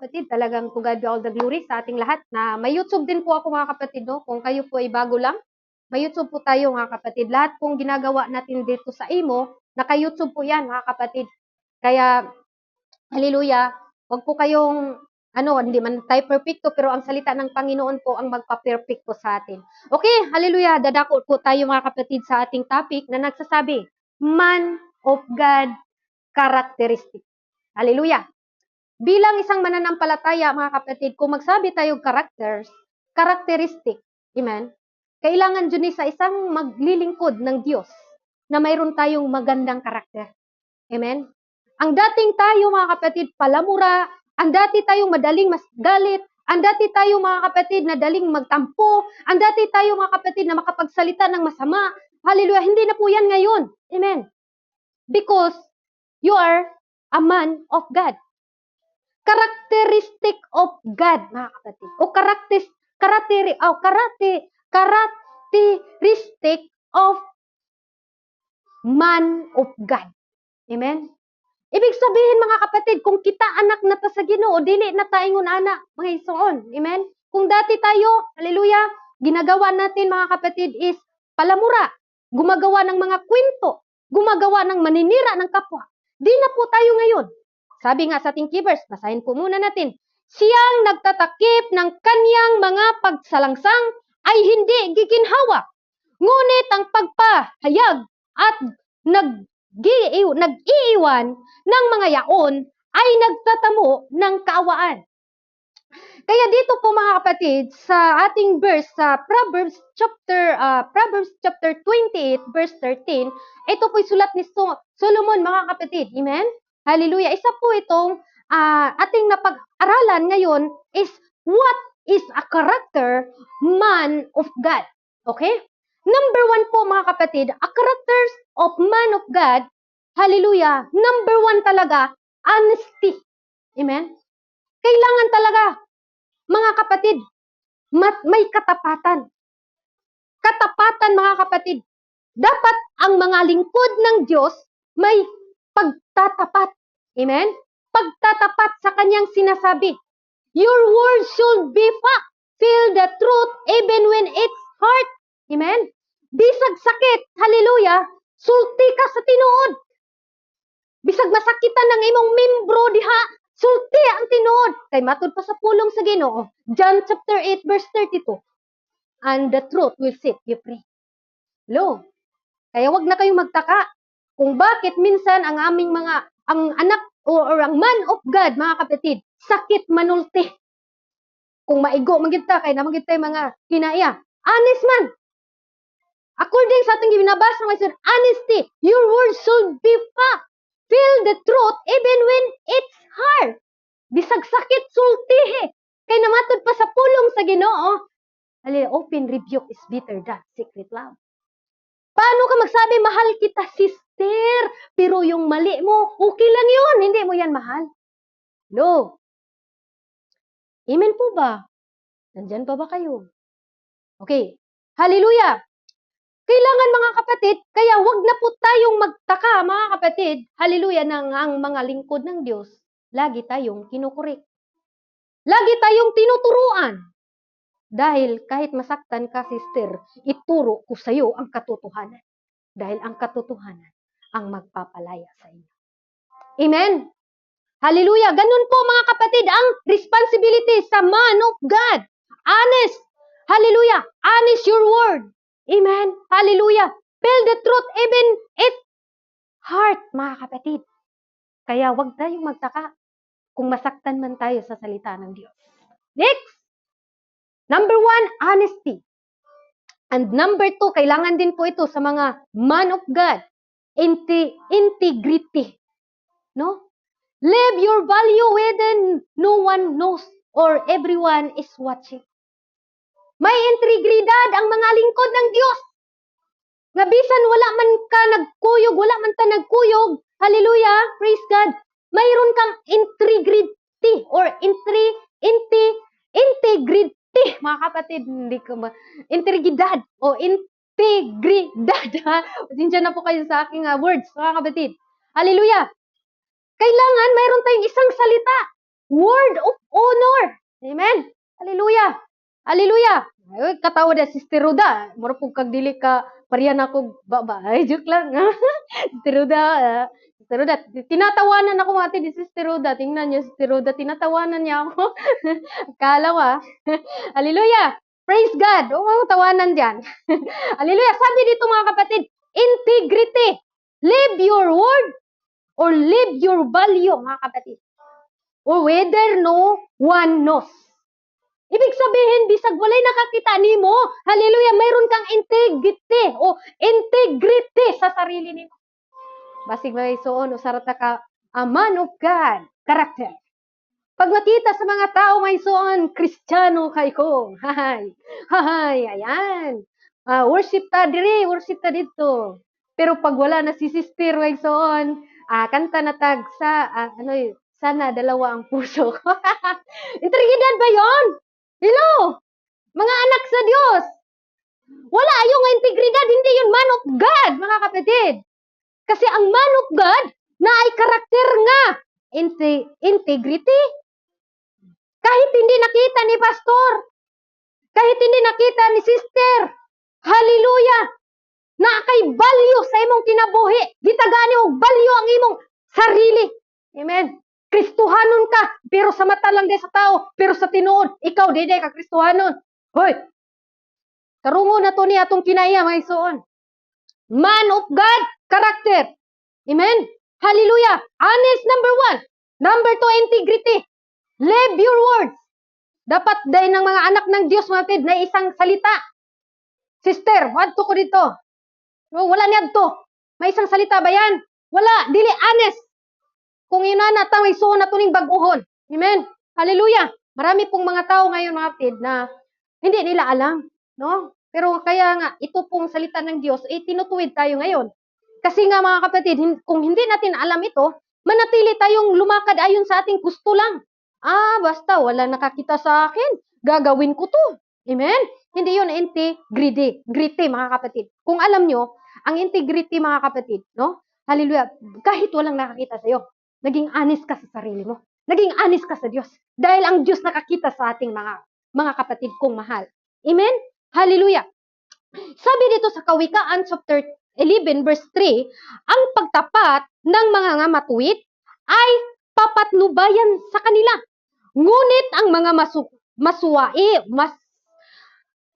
kapatid. Talagang to God be all the glory sa ating lahat. Na may YouTube din po ako mga kapatid, no? Kung kayo po ay bago lang, may YouTube po tayo mga kapatid. Lahat pong ginagawa natin dito sa Imo, naka-YouTube po yan mga kapatid. Kaya, hallelujah, wag po kayong, hindi man tayo perfecto, pero ang salita ng Panginoon po ang magpa-perfect po sa atin. Okay, hallelujah, dadako po tayo mga kapatid sa ating topic na nagsasabi, Man of God characteristic. Hallelujah. Bilang isang mananampalataya, mga kapatid, kung magsabi tayo characteristic, amen, kailangan dyan sa isang maglilingkod ng Diyos na mayroon tayong magandang karakter. Amen? Ang dating tayo, mga kapatid, palamura, ang dati tayong madaling mas galit, ang dati tayo, mga kapatid, na daling magtampo, ang dati tayo, mga kapatid, na makapagsalita ng masama. Hallelujah, hindi na po yan ngayon. Amen? Because you are a man of God. Characteristic of God, mga kapatid. O characteristic of man of God. Amen? Ibig sabihin, mga kapatid, kung kita anak na ta sa Ginoo, dili na taingon anak, mga isuon. Amen? Kung dati tayo, hallelujah, ginagawa natin, mga kapatid, is palamura, gumagawa ng mga kwento, gumagawa ng maninira ng kapwa. Di na po tayo ngayon. Sabi nga sa ating key verse, basahin po muna natin. Siyang nagtatakip ng kanyang mga pagsalangsang ay hindi giginhawa. Ngunit ang pagpahayag at nag-iiwan ng mga yaon ay nagtatamo ng kaawaan. Kaya dito po mga kapatid, sa ating verse, sa Proverbs chapter 28, verse 13, ito po sulat ni Solomon mga kapatid. Amen? Hallelujah. Isa po itong ating napag-aralan ngayon is what is a character man of God. Okay? Number 1 po mga kapatid, a characters of man of God, hallelujah, number 1 talaga, honesty. Amen? Kailangan talaga, mga kapatid, may katapatan. Katapatan, mga kapatid. Dapat ang mga lingkod ng Diyos may pagtatapat. Amen? Pagtatapat sa kanyang sinasabi. Your word should be fact. Feel the truth even when it's hard. Amen? Bisag sakit, hallelujah, sulti ka sa tinuod. Bisag masakitan ng imong membro diha, sulti ang tinuod. Kay matud pa sa pulong sa Ginoo, John chapter 8 verse 32. And the truth will set you free. Lo, kaya wag na kayong magtaka kung bakit minsan ang aming ang anak or ang man of God, mga kapatid, sakit manulti. Kung maigo magita kay naman kita mga kinaiya. Honest man. According sa ating binabasa ng honesty, your words should be fact. Feel the truth even when it's hard. Bisag sakit sultihe. Kay namatod pa sa pulong sa Ginoo. Open rebuke is better than secret love. Paano ka magsabi, mahal kita, sister, pero yung mali mo, okay lang yun, hindi mo yan mahal. Lo, amen po ba? Nandyan pa ba kayo? Okay, hallelujah. Kailangan mga kapatid, kaya wag na po tayong magtaka mga kapatid, hallelujah, nang ang mga lingkod ng Diyos, lagi tayong kinukurik. Lagi tayong tinuturuan. Dahil kahit masaktan ka, sister, ituro ko sa iyo ang katotohanan. Dahil ang katotohanan ang magpapalaya sa inyo. Amen? Hallelujah. Ganun po mga kapatid ang responsibility sa man of God. Honest. Hallelujah. Honest your word. Amen? Hallelujah. Tell the truth even it hurt, mga kapatid. Kaya wag tayong magtaka kung masaktan man tayo sa salita ng Diyos. Next. Number 1, honesty. And number 2, kailangan din po ito sa mga man of God, integrity. No? Live your value within no one knows or everyone is watching. May integridad ang mga lingkod ng Diyos. Nga bisan wala man ka nagkuyog, wala man ta nagkuyog, hallelujah, praise God, mayroon kang integrity or integrity. Mga kapatid, hindi ko integridad o integridad. Pasensya na po kayo sa aking words, mga kapatid. Hallelujah. Kailangan mayroon tayong isang salita word of honor. Amen. Hallelujah. Hallelujah. Ay, katawa na Sister Ruda. Mura po kag dili ka pariyan ako baba. Ay, joke lang. Sister Ruda. Sister Ruda. Tinatawanan ako mga ni Sister Ruda. Tingnan niyo, Sister Ruda. Tinatawanan niya ako. Akala mo, Hallelujah. Praise God. Oo, tawanan dyan. Hallelujah. Sabi dito mga kapatid, integrity. Live your word or live your value, mga kapatid. Or whether no one knows. Ibig sabihin, bisag walay nakakita nimo, hallelujah, mayroon kang integrity o integrity sa sarili nimo. Basig may suon, usarata ka, a man of God, character. Pag makita sa mga tao may suon, Kristiyano kay ko. Hahay, ayan. Worship ta diri, worship ta dito. Pero pag wala na si Sister may suon, kanta na tag sa, sana dalawa ang puso. Integridad ba yon? Hello? Mga anak sa Diyos. Wala yung integridad, hindi yun man of God, mga kapatid. Kasi ang man of God na ay karakter nga. Integrity. Kahit hindi nakita ni pastor, kahit hindi nakita ni sister, hallelujah, na kay value sa imong kinabuhi, gitagani og value ang imong sarili. Amen. Kristohanon ka, pero sa mata lang di sa tao, pero sa tinuod, ikaw di ka Kristohanon. Hoy, karungo na to ni atong kinaya, mga isuon. Man of God, character. Amen. Hallelujah. Honest, number 1. Number 2, integrity. Live your words. Dapat dahil ng mga anak ng Diyos, mga kapatid, na isang salita. Sister, wadto ko dito. Wala niya to. May isang salita ba yan? Wala. Dili honest. Kung inana ta may suon na tuning baguhon. Amen. Hallelujah. Marami pong mga tao ngayon, mga kapatid, na hindi nila alam, no? Pero kaya nga ito pong salita ng Diyos tinutuwid tayo ngayon. Kasi nga mga kapatid, kung hindi natin alam ito, manatili tayong lumakad ayon sa ating gusto lang. Basta wala nakakita sa akin, gagawin ko to. Amen. Hindi 'yon integrity, mga kapatid. Kung alam nyo, ang integrity mga kapatid, no? Hallelujah. Kahit walang nakakita sa iyo, naging honest ka sa sarili mo. Naging honest ka sa Diyos. Dahil ang Diyos nakakita sa ating mga kapatid kong mahal. Amen? Hallelujah. Sabi dito sa Kawikaan chapter 11 verse 3, ang pagtapat ng mga matuwid ay papatnubayan sa kanila. Ngunit ang mga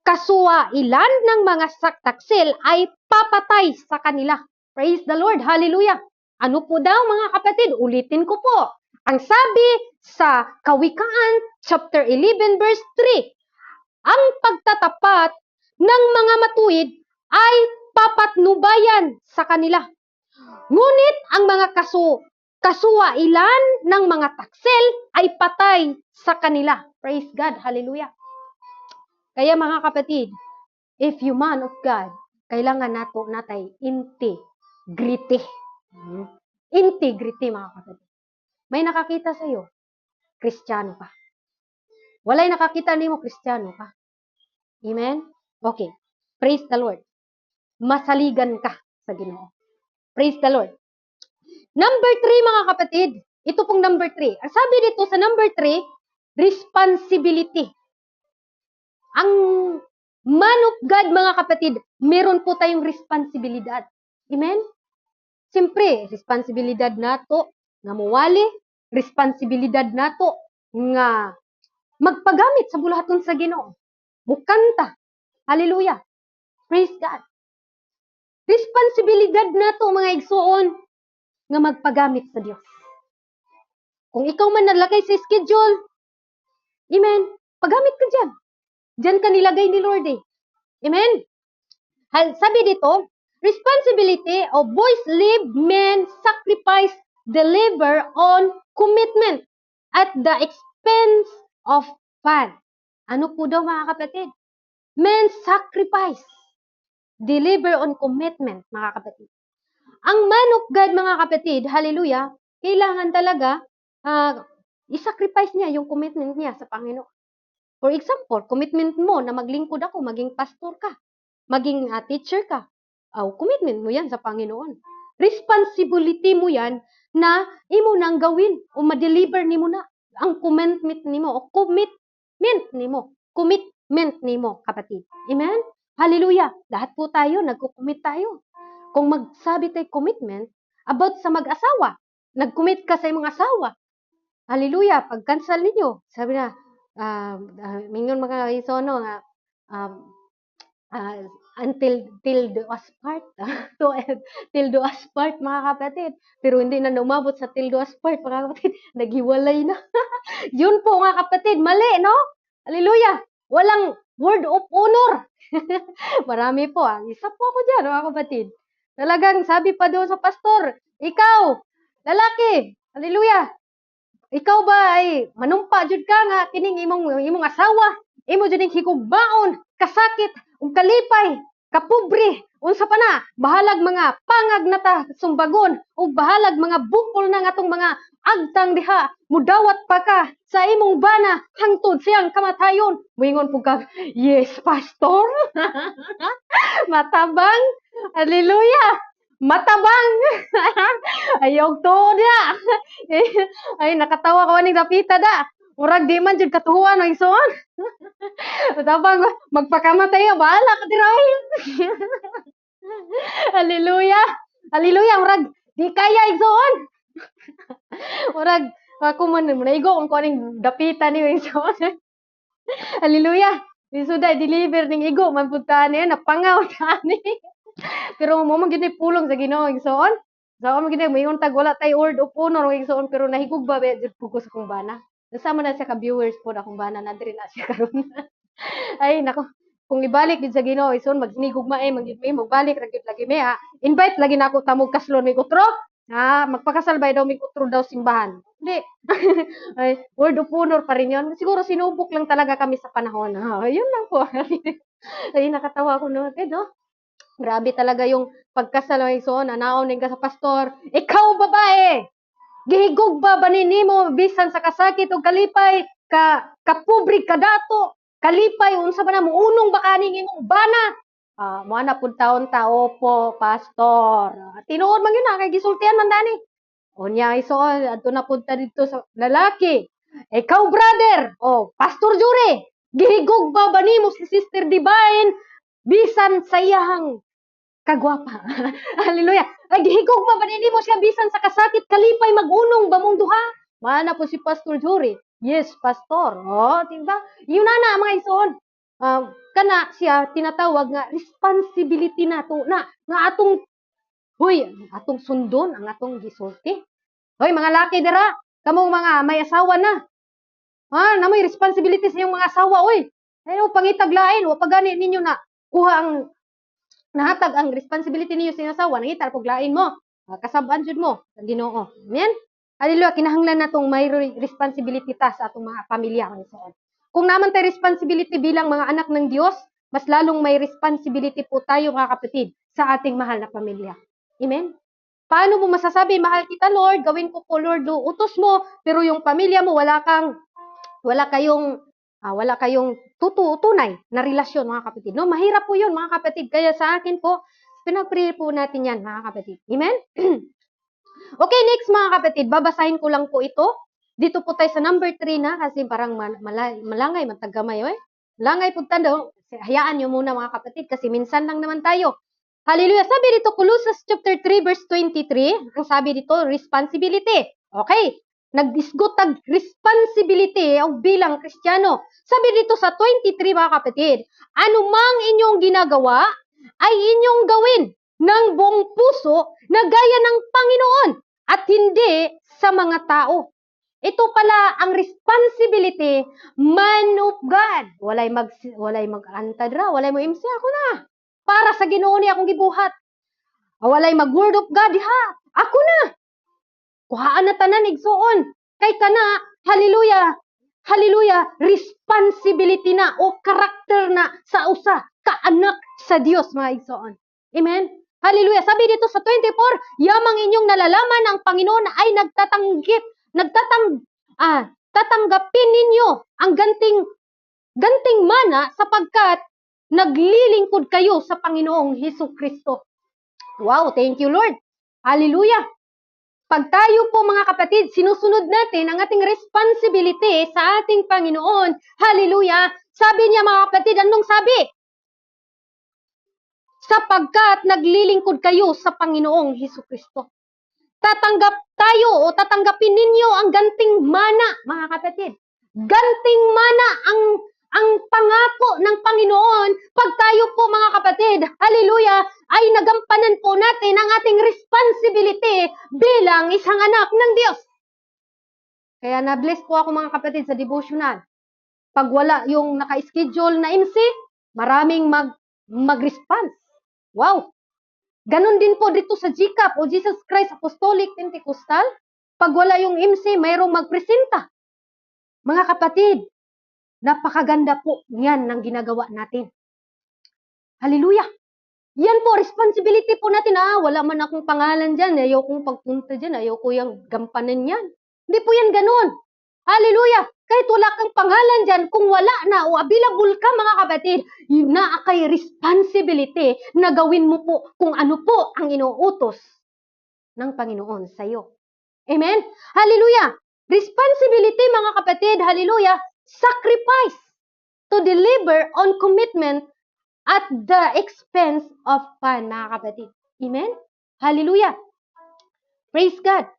kasuwailan ng mga taksil ay papatay sa kanila. Praise the Lord. Hallelujah. Ano po daw mga kapatid? Ulitin ko po. Ang sabi sa Kawikaan chapter 11 verse 3, ang pagtatapat ng mga matuwid ay papatnubayan sa kanila. Ngunit ang mga kasuwailan ng mga taksil ay patay sa kanila. Praise God. Hallelujah. Kaya mga kapatid, if you man of God, kailangan natay integrity. Integrity mga kapatid. May nakakita sa iyo, Kristiyano ka. Walay nakakita nimo, Kristiyano ka. Amen? Okay. Praise the Lord. Masaligan ka sa Ginoo. Praise the Lord. Number 3 mga kapatid. Ito pong number 3. Ang sabi dito sa number 3, responsibility. Ang man of God mga kapatid, meron po tayong responsibilidad. Amen? Siyempre, responsibilidad nato nga muwali, responsibilidad nato nga magpagamit sa bulahaton sa Ginoo. Mukanta. Hallelujah. Praise God. Responsibilidad nato mga igsuon nga magpagamit sa Dios. Kung ikaw man nalagay sa schedule, amen, pagamit ka dyan. Dyan ka nilagay ni Lord eh. Amen? Sabi dito, responsibility of boys live, men sacrifice, deliver on commitment at the expense of fun. Ano po daw mga kapatid? Men sacrifice, deliver on commitment, mga kapatid. Ang man of God, mga kapatid, hallelujah, kailangan talaga i-sacrifice niya yung commitment niya sa Panginoon. For example, commitment mo na maglingkod ako, maging pastor ka, maging teacher ka. Commitment mo yan sa Panginoon. Responsibility mo yan na imo nang gawin o ma-deliver ni mo na. ang commitment nimo o commitment nimo kapatid. Amen? Hallelujah. Lahat po tayo nagko-commit tayo. Kung magsabi tayo commitment about sa mag-asawa, nag-commit ka sa imong asawa. Hallelujah. Pag cancel ninyo, sabi na mingon mga isono nga until till do us part till do us part mga kapatid, pero hindi na umabot sa till do us part mga kapatid, naghiwalay na. Yun po mga kapatid, mali no? Hallelujah, walang word of honor. Marami po isa po ako dyan mga kapatid, talagang sabi pa doon sa pastor, ikaw lalaki, hallelujah, ikaw ba ay manumpa jud ka nga kining imong asawa, imo jud higugmaon, kasakit ug kalipay, kapobre, unsa pa na, bahalag mga pangag na ta sumbagon ug bahalag mga bukol na ngatong mga agtang diha, mudawat pa ka sa imong bana hangtod siyang kamatayon. Moingon pug ka, yes pastor. Matabang, hallelujah. Matabang. Ayaw to na. Ay, nakatawa ka maning napita da. Murag di man jud katuhuan ang ison. Matabang, magpakamatay, bahala ka diray. Hallelujah. Hallelujah, murag di kaya ison. Murag ako man naigo kung kuning dapita ni ison. Hallelujah. Isuda deliver ning igo man pud tani napangaw tani. Pero mo man gid pulong sa Ginoo igsoon. Sa mo gid moingon tag wala tay word of honor igsoon pero nahigugba ba jud pugos akong bana. Sama na siya ka viewers po akong bana na diri na siya karon. Ay nako. Kung ibalik gid sa Ginoo igsoon maghinigugma magid mi magbalik ra gid lagi mi ha. Invite lagi na ako tamog kaslon mi utro. Magpakasalbay daw mi utro daw simbahan. Hindi. Ay, word of honor pa rin yun. Siguro sinubok lang talaga kami sa panahon. Yun lang po. Ay, nakatawa ko noon. No? Grabe talaga yung pagkasal ng igsoon. Anaon ka sa pastor. Ikaw babae! Gihigog ba nimo bisan sa kasakit o kalipay? Kapubrig ka dato? Kalipay, unsa ba na mo? Unong ba kaning imong bana? Mo na pud taon tao po, pastor. Tinuod man yun kay gisultihan man dani. Unya isoon adto na punta dito sa lalaki. Ikaw brother, Pastor Jure, gihigog ba nimo si Sister Divine bisan sa iyahang kagwapa. Hallelujah. Ay gihigog ba nimo siya bisan sa kasakit kalipay magunong ba mong duha? Mana po si Pastor Jure. Yes, pastor. Diba? Yun na mga isoon. Kana siya tinatawag nga responsibility nato na nga atong atong sundon ang atong gisulti. Hoy, mga laki dira, kamong mga may asawa na. Namoy responsibilities sa inyong mga asawa, oy. Ano pangitag lain, wa pagani ninyo na kuha ang nahatag ang responsibility ninyo sa inyong asawa, nangita pag lain mo. Kasab-an jud mo sa Ginoo. Amen. Hallelujah, kinahanglan natong may responsibility ta sa atong mga pamilya kanison. Kung naman tay responsibility bilang mga anak ng Dios, mas lalong may responsibility po tayo mga kapatid sa ating mahal na pamilya. Amen? Paano mo masasabi, mahal kita Lord, gawin ko po Lord, utos mo, pero yung pamilya mo wala kayong tunay na relasyon mga kapatid. No, mahirap po 'yun mga kapatid. Kaya sa akin po, pinag-pray po natin 'yan mga kapatid. Amen? Okay, next mga kapatid, babasahin ko lang po ito. Dito po tayo sa number 3 na kasi parang malangay, matagamay. Malangay po tanda, hayaan nyo muna mga kapatid kasi minsan lang naman tayo. Hallelujah. Sabi dito, Colossians chapter 3 verse 23, ang sabi dito, responsibility. Okay, nagdisgutag responsibility o bilang Kristiyano. Sabi dito sa 23 mga kapatid, anumang inyong ginagawa ay inyong gawin ng buong puso na gaya ng Panginoon at hindi sa mga tao. Ito pala ang responsibility, man of God. Walay mag-anta dra, walay mo imsi ako na. Para sa Ginoo ni akong gibuhat. Walay mag-word of God ha. Ako na. Kuhaan na tanan igsuon. Kay kana, hallelujah. Hallelujah, responsibility na o karakter na sa usa ka anak sa Dios mga igsuon. Amen. Hallelujah. Sabi dito sa 24, yamang inyong nalalaman ang Panginoon ay tatanggapin ninyo ang ganting mana sapagkat naglilingkod kayo sa Panginoong Hesus Kristo. Wow, thank you Lord. Hallelujah. Pag tayo po mga kapatid, sinusunod natin ang ating responsibility sa ating Panginoon. Hallelujah! Sabi niya mga kapatid, anong sabi? Sapagkat naglilingkod kayo sa Panginoong Hesukristo. Tatanggap tayo o tatanggapin ninyo ang ganting mana, mga kapatid. Ganting mana ang pangako ng Panginoon pag tayo po mga kapatid, hallelujah, ay nagampanan po natin ang ating responsibility bilang isang anak ng Diyos. Kaya na-bless po ako mga kapatid sa devotional. Pag wala yung naka-schedule na MC, maraming mag-response. Wow! Ganon din po dito sa GCAP o Jesus Christ Apostolic Pentecostal. Pag wala yung MC, mayroong magpresenta. Mga kapatid, napakaganda po yan ng ginagawa natin. Hallelujah! Yan po, responsibility po natin. Wala man akong pangalan dyan. Ayaw kong pagpunta dyan. Ayaw ko yung gampanan yan. Hindi po yan ganon. Hallelujah! Kahit wala kang pangalan dyan, kung wala na o available ka mga kapatid, na kay responsibility na gawin mo po kung ano po ang inuutos ng Panginoon sa iyo. Amen? Hallelujah! Responsibility mga kapatid, hallelujah, sacrifice to deliver on commitment at the expense of fun, mga kapatid. Amen? Hallelujah! Praise God!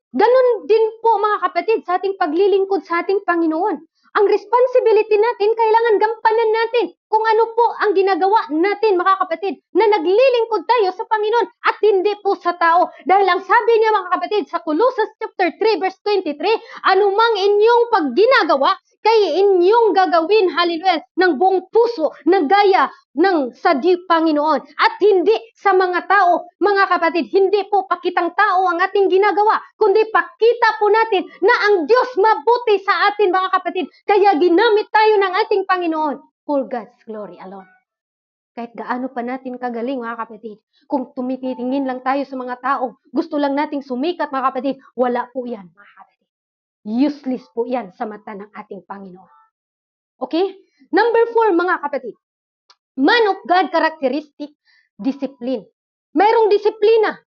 Ganon din po mga kapatid sa ating paglilingkod sa ating Panginoon. Ang responsibility natin, kailangan gampanan natin kung ano po ang ginagawa natin mga kapatid na naglilingkod tayo sa Panginoon at hindi po sa tao. Dahil ang sabi niya mga kapatid sa Colossians chapter 3 verse 23, anumang inyong pagginagawa, kay inyong gagawin, hallelujah, ng buong puso, ng gaya ng sa Panginoon. At hindi sa mga tao, mga kapatid, hindi po pakitang tao ang ating ginagawa, kundi pakita po natin na ang Diyos mabuti sa atin, mga kapatid. Kaya ginamit tayo ng ating Panginoon for God's glory alone. Kahit gaano pa natin kagaling, mga kapatid, kung tumitingin lang tayo sa mga tao, gusto lang nating sumikat, mga kapatid, wala po yan, mga kapatid. Useless po yan sa mata ng ating Panginoon. Okay? Number 4, mga kapatid. Man of God characteristic, discipline. Mayroong disiplina.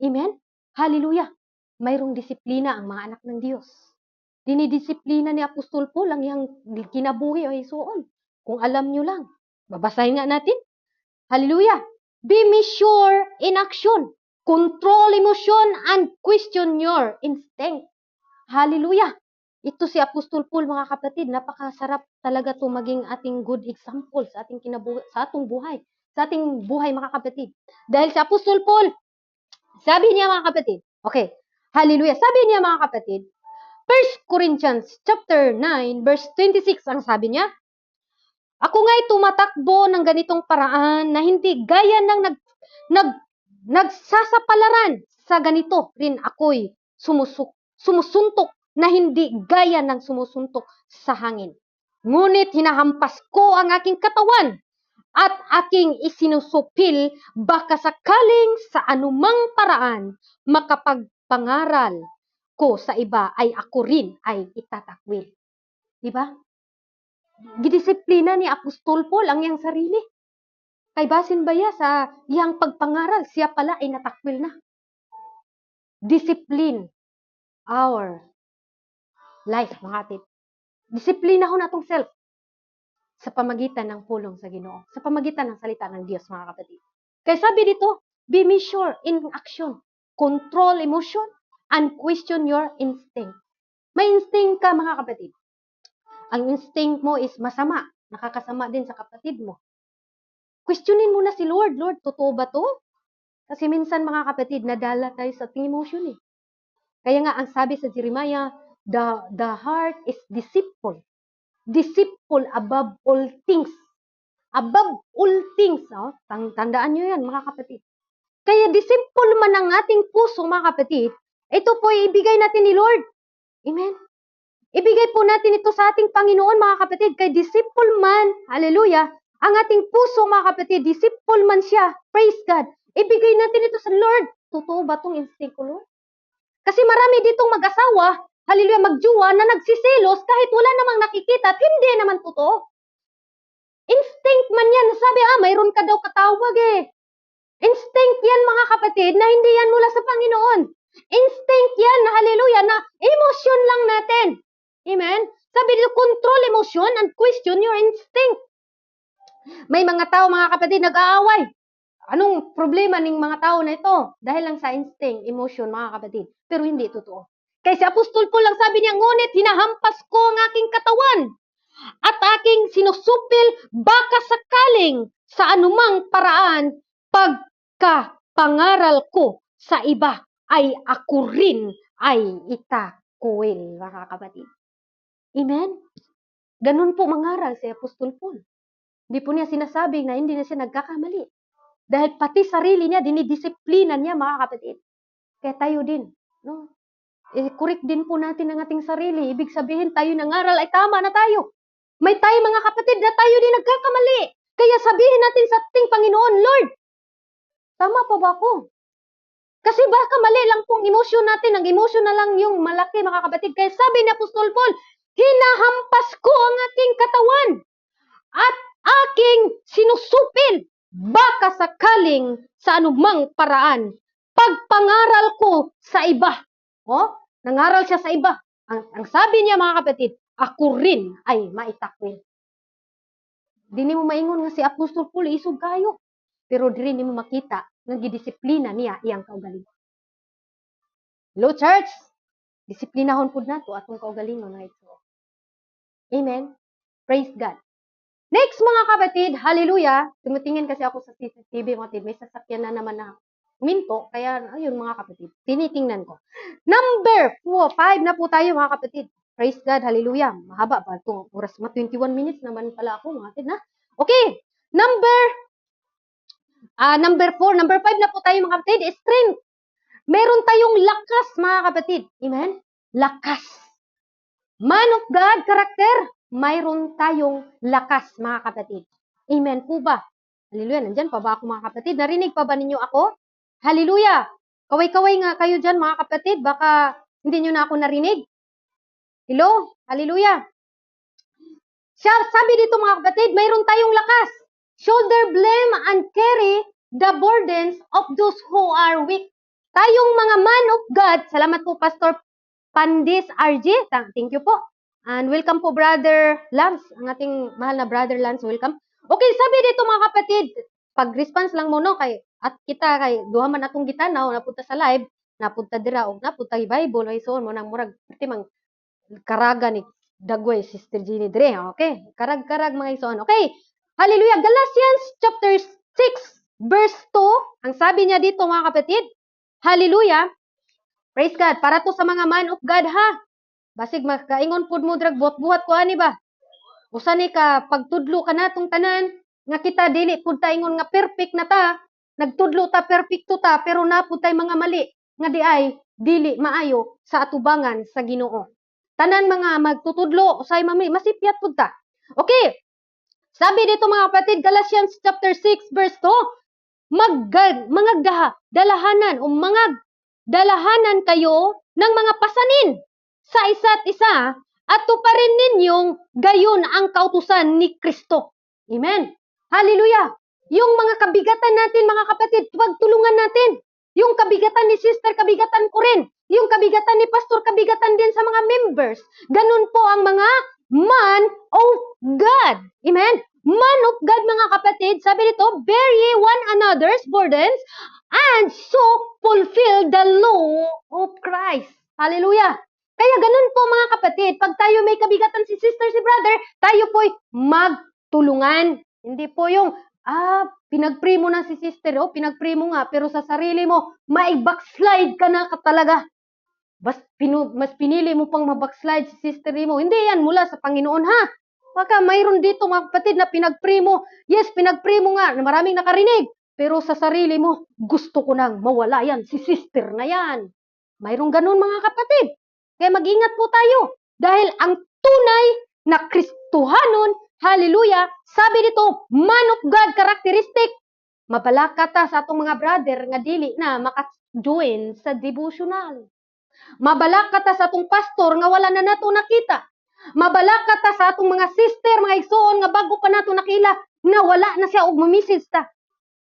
Amen? Hallelujah. Mayroong disiplina ang mga anak ng Diyos. Dinidisiplina ni Apostol Paul ang iyang kinabuhi o isuon. Kung alam nyo lang. Babasahin nga natin. Hallelujah. Be measured in action. Control emotion and question your instinct. Hallelujah! Ito si Apostol Paul, mga kapatid, napakasarap talaga to maging ating good example sa ating sa atong buhay. Sa ating buhay, mga kapatid. Dahil si Apostol Paul, sabi niya mga kapatid, okay, hallelujah, sabi niya mga kapatid, 1 Corinthians chapter 9, verse 26, ang sabi niya, ako nga'y tumatakbo ng ganitong paraan na hindi gaya ng nagsasapalaran sa ganito rin ako'y sumusuntok na hindi gaya ng sumusuntok sa hangin. Ngunit hinahampas ko ang aking katawan at aking isinusupil baka sakaling sa anumang paraan makapagpangaral ko sa iba ay ako rin ay itatakwil. Diba? Gidisiplina ni Apostol Paul ang iyang sarili. Kay basin ba sa iyang pagpangaral, siya pala ay natakwil na. Discipline our life, mga kapatid. Disiplina ho na itong self sa pamagitan ng pulong sa Ginoo, sa pamagitan ng salita ng Diyos, mga kapatid. Kaya sabi dito, be measured in action, control emotion, and question your instinct. May instinct ka, mga kapatid. Ang instinct mo is masama, nakakasama din sa kapatid mo. Questionin mo na si Lord, Lord, totoo ba to? Kasi minsan, mga kapatid, nadala tayo sa ating emotion eh. Kaya nga, ang sabi sa Jeremiah, the heart is deceitful. Deceitful above all things. Above all things. Oh, tandaan nyo yan, mga kapatid. Kaya deceitful man ang ating puso, mga kapatid, ito po ibigay natin ni Lord. Amen? Ibigay po natin ito sa ating Panginoon, mga kapatid. Kay deceitful man, hallelujah, ang ating puso, mga kapatid, deceitful man siya. Praise God. Ibigay natin ito sa Lord. Totoo ba itong instinct ko, Lord? Kasi marami ditong mag-asawa, hallelujah, magjuwa na nagsisilos kahit wala namang nakikita at hindi naman totoo. Instinct man yan. Sabi, mayroon ka daw katawag eh. Instinct yan, mga kapatid, na hindi yan mula sa Panginoon. Instinct yan, na hallelujah, na emotion lang natin. Amen? Sabi dito, control emotion and question your instinct. May mga tao, mga kapatid, nag-aaway. Anong problema ng mga tao na ito? Dahil lang sa instinct, emotion, mga kapatid. Pero hindi totoo. Kaya si Apostol Paul lang sabi niya, ngunit hinahampas ko ang aking katawan at aking sinusupil baka sakaling sa anumang paraan pagkapangaral ko sa iba ay ako rin ay itakwil, mga kapatid. Amen? Ganun po mangaral si Apostol Paul. Hindi po niya sinasabing na hindi na siya nagkakamali. Dahil pati sarili niya, dinidisiplina niya, mga kapatid. Kaya tayo din, no? Correct din po natin ang ating sarili. Ibig sabihin, tayo nangaral ay tama na tayo. May tayo, mga kapatid, na tayo din nagkakamali. Kaya sabihin natin sa ating Panginoon, Lord, tama pa ba ako? Kasi baka mali lang pong emosyon natin. Ang emosyon na lang yung malaki, mga kapatid. Kaya sabi ni Apostol Paul, hinahampas ko ang aking katawan at aking sinusupil baka sakaling sa anumang paraan pagpangaral ko sa iba. Oh, nangaral siya sa iba. Ang sabi niya, mga kapatid, ako rin ay maitakwil. Di mo maingon nga si Apostol Paul, isog kayo. Pero di rin mo makita nga gidisiplina niya iyang kaugalingon. Hello, church! Disiplinahon po nato atong kaugalingon nga ito. Amen? Praise God. Next, mga kapatid, hallelujah. Tumutingin kasi ako sa CCTV, mga kapatid. May sasakyan na naman na minto. Kaya, ayun, mga kapatid. Tinitingnan ko. Number 5 na po tayo, mga kapatid. Praise God, hallelujah. Mahaba ba itong oras? 21 minutes naman pala ako, mga kapatid, na? Okay. Number 4. Number 5 na po tayo, mga kapatid. Strength. Meron tayong lakas, mga kapatid. Amen? Lakas. Man of God, character. Mayroon tayong lakas, mga kapatid. Amen po ba? Hallelujah. Nandyan pa ba ako, mga kapatid? Narinig pa ba ninyo ako? Hallelujah. Kaway-kaway nga kayo dyan, mga kapatid. Baka hindi nyo na ako narinig. Hello? Hallelujah. Sabi dito, mga kapatid, mayroon tayong lakas. Shoulder blame and carry the burdens of those who are weak. Tayong mga man of God, salamat po, Pastor Pandis RG. Thank you po. And welcome po, Brother Lance. Ang ating mahal na Brother Lance, welcome. Okay, sabi dito, mga kapatid, pag-response lang mo, no, at kita, duha man atong gitanaw, napunta sa live, napunta dira, o napunta yung Bible, ay so, mo nang murag, pati mang karaga ni Dagway, Sister Jeannie Dre, okay? Karag-karag, mga ison. Okay, hallelujah. Galatians chapter 6, verse 2, ang sabi niya dito, mga kapatid, hallelujah, praise God, para to sa mga man of God, ha? Basig makaingon pud mo drag buhat-buhat ko ani ba? Usa ni ka pagtudlo ka natong tanan nga kita dili pud ta ingon nga perfect na ta. Nagtudlo ta perfecto ta pero napud tay mga mali nga di ay dili maayo sa atubangan sa Ginoo. Tanan mga magtutudlo usay masipyat pud ta. Okay. Sabi dito, mga kapatid, Galatians chapter 6 verse 2, dalahanan o mga dalahanan kayo ng mga pasanin sa isa't isa at tuparin ninyong gayon ang kautusan ni Kristo. Amen. Hallelujah. Yung mga kabigatan natin, mga kapatid, pagtulungan natin. Yung kabigatan ni sister, kabigatan ko rin. Yung kabigatan ni pastor, kabigatan din sa mga members. Ganun po ang mga man of God. Amen. Man of God, mga kapatid, sabi nito, bear ye one another's burdens and so fulfill the law of Christ. Hallelujah. Kaya ganun po, mga kapatid, pag tayo may kabigatan si sister, si brother, tayo po'y magtulungan. Hindi po yung, pinag-pray mo na si sister, pinag-pray mo nga, pero sa sarili mo, mai-backslide ka na talaga. Mas pinili mo pang ma-backslide si sister mo. Hindi yan mula sa Panginoon, ha? Baka mayroon dito, mga kapatid, na pinag-pray mo. Yes, pinag-pray mo nga, maraming nakarinig. Pero sa sarili mo, gusto ko nang mawala yan, si sister na yan. Mayroong ganun, mga kapatid. Kaya mag-ingat po tayo. Dahil ang tunay na Kristohanon, hallelujah, sabi dito, man of God characteristic, mapalaka ta sa atong mga brother nga dili na maka-join sa devotional. Mabalaka ta sa atong pastor nga wala na nato nakita. Mabalaka ta sa atong mga sister, mga igsoon nga bago pa nato nakila, na wala na siya og message ta.